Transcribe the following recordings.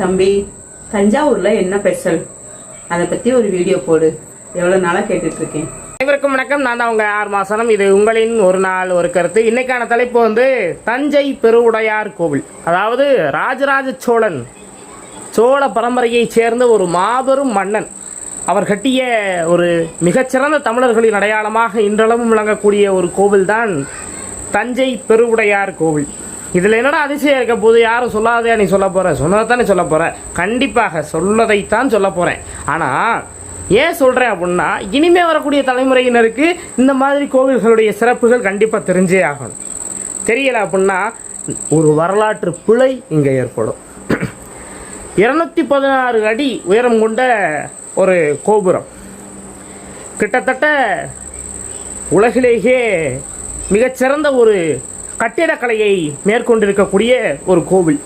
தம்பி, தஞ்சாவூர்ல என்ன ஸ்பெஷல்? அதை பத்தி ஒரு வீடியோ போடு. எவ்வளவு நாளா கேட்டுட்டு இருக்கேன். அனைவருக்கும் வணக்கம். நான் தான் உங்க ஆர் மாசனம். இது உங்களின் ஒரு நாள் ஒரு கருத்து. இன்னைக்கான தலைப்பு தஞ்சை பெருவுடையார் கோவில். அதாவது ராஜராஜ சோழன் சோழ பரம்பரையை சேர்ந்த ஒரு மாபெரும் மன்னன். அவர் கட்டிய ஒரு மிகச்சிறந்த தமிழர்களின் அடையாளமாக இன்றளவும் விளங்கக்கூடிய ஒரு கோவில் தான் தஞ்சை பெருவுடையார் கோவில். இதில் என்னடா அதிசயம் இருக்க போது? யாரும் சொல்லாதையா நீ சொல்ல போற? சொன்னதைத்தானே சொல்ல போற. கண்டிப்பாக சொல்லதைத்தான் சொல்ல போறேன். ஆனால் ஏன் சொல்கிறேன் அப்படின்னா, இனிமே வரக்கூடிய தலைமுறையினருக்கு இந்த மாதிரி கோவில்களுடைய சிறப்புகள் கண்டிப்பாக தெரிஞ்சே ஆகணும். தெரியலை அப்படின்னா ஒரு வரலாற்று பிழை இங்கே ஏற்படும். 216 அடி உயரம் கொண்ட ஒரு கோபுரம், கிட்டத்தட்ட உலகிலேயே மிகச்சிறந்த ஒரு கட்டிடக்கலையை மேற்கொண்டிருக்கக்கூடிய ஒரு கோவில்.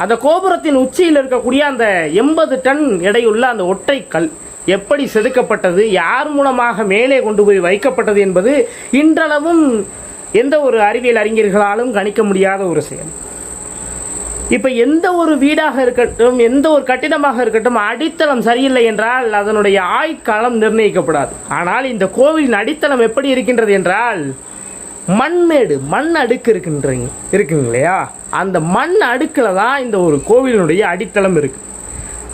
அந்த கோபுரத்தின் உச்சியில் இருக்கக்கூடிய அந்த 80 டன் எடையுள்ள அந்த ஒற்றை கல் எப்படி செதுக்கப்பட்டது, யார் மூலமாக மேலே கொண்டு போய் வைக்கப்பட்டது என்பது இன்றளவும் எந்த ஒரு அறிவியல் அறிஞர்களாலும் கணிக்க முடியாத ஒரு செயல். இப்போ எந்த ஒரு வீடாக இருக்கட்டும், எந்த ஒரு கட்டிடமாக இருக்கட்டும், அடித்தளம் சரியில்லை என்றால் அதனுடைய ஆயுட்காலம் நிர்ணயிக்கப்படாது. ஆனால் இந்த கோவிலின் அடித்தளம் எப்படி இருக்கின்றது என்றால், மண்மேடு, மண் அடுக்கு இருக்குங்க இல்லையா? அந்த மண் அடுக்கில் தான் இந்த ஒரு கோவிலினுடைய அடித்தளம் இருக்கு.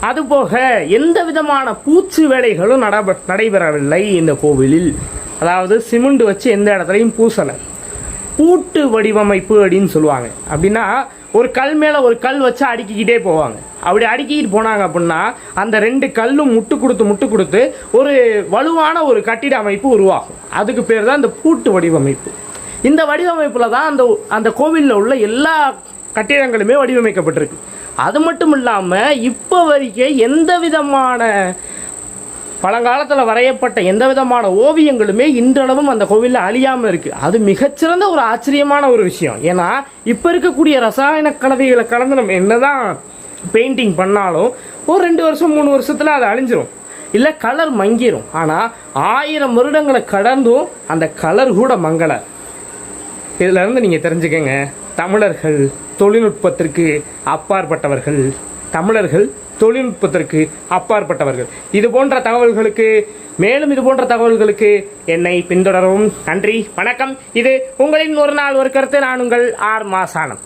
அதுபோக எந்த விதமான பூச்சு வேலைகளும் நடைபெறவில்லை இந்த கோவிலில். அதாவது சிமெண்ட் வச்சு எந்த இடத்துலையும் பூசலை. பூட்டு வடிவமைப்பு அப்படின்னு சொல்லுவாங்க. அப்படின்னா ஒரு கல் மேலே ஒரு கல் வச்சு அடுக்கிக்கிட்டே போவாங்க. அப்படி அடுக்கிட்டு போனாங்க அப்படின்னா அந்த 2 கல்லும் முட்டு கொடுத்து ஒரு வலுவான ஒரு கட்டிட அமைப்பு உருவாகும். அதுக்கு பேர் தான் இந்த பூட்டு வடிவமைப்பு. இந்த வடிவமைப்பில் தான் அந்த கோவிலில் உள்ள எல்லா கட்டிடங்களுமே வடிவமைக்கப்பட்டிருக்கு. அது மட்டும் இல்லாமல் இப்போ வரைக்கும் எந்த விதமான பழங்காலத்தில் வரையப்பட்ட எந்த விதமான ஓவியங்களுமே இன்றளவும் அந்த கோவிலில் அழியாமல் இருக்குது. அது மிகச்சிறந்த ஒரு ஆச்சரியமான ஒரு விஷயம். ஏன்னா இப்போ இருக்கக்கூடிய ரசாயன கலவைகளை கலந்து நம்ம என்னதான் பெயிண்டிங் பண்ணாலும் ஒரு 2 வருஷம் 3 வருஷத்தில் அது அழிஞ்சிரும், இல்லை கலர் மங்கிரும். ஆனால் 1000 வருடங்களை கடந்தும் அந்த கலர் கூட மங்கலை. இதிலிருந்து நீங்கள் தெரிஞ்சுக்கங்க, தமிழர்கள் தொழில்நுட்பத்திற்கு அப்பாற்பட்டவர்கள். தமிழர்கள் தொழில்நுட்பத்திற்கு அப்பாற்பட்டவர்கள். இது போன்ற தகவல்களுக்கு என்னை பின்தொடரவும். நன்றி, வணக்கம். இது உங்களின் ஒரு நாள் ஒரு கருத்து. நான் உங்கள் ஆர் மாசானம்.